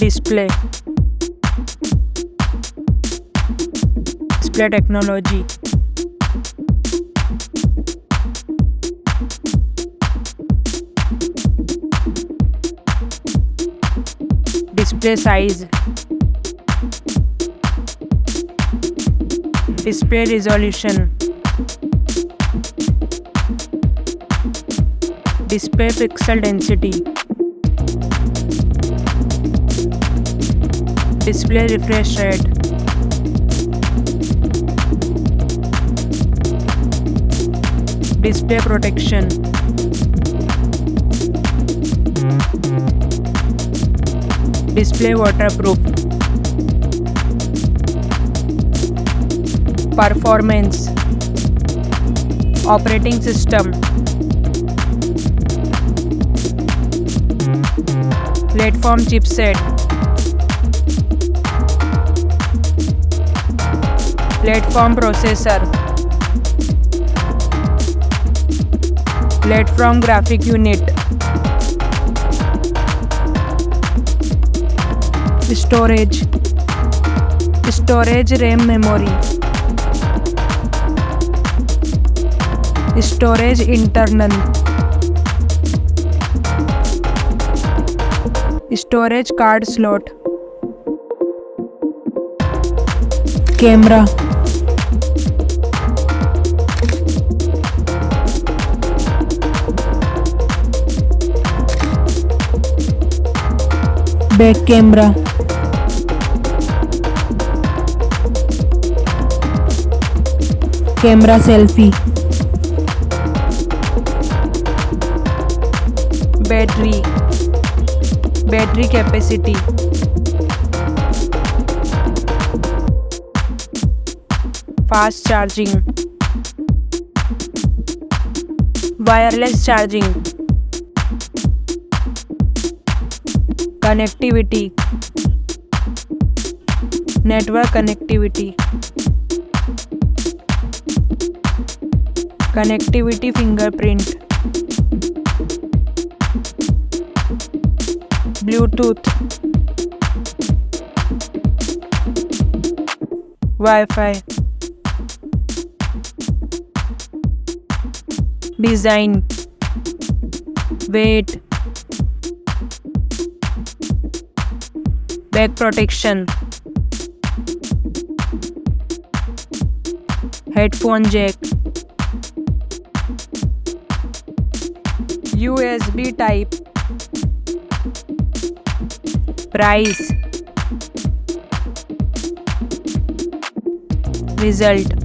Display technology. Display size. Display resolution. Display pixel density. Display refresh rate. Display protection. Display waterproof. Performance. Operating system. Platform chipset. Platform processor. Platform graphic unit. Storage RAM memory. Storage internal. Storage card slot. Camera. Back camera. Camera selfie. Battery capacity. Fast charging. Wireless charging. Connectivity. Network connectivity. Connectivity fingerprint. Bluetooth. Wi-Fi. Design. Weight. Back protection. Headphone jack. USB type. Price. Result.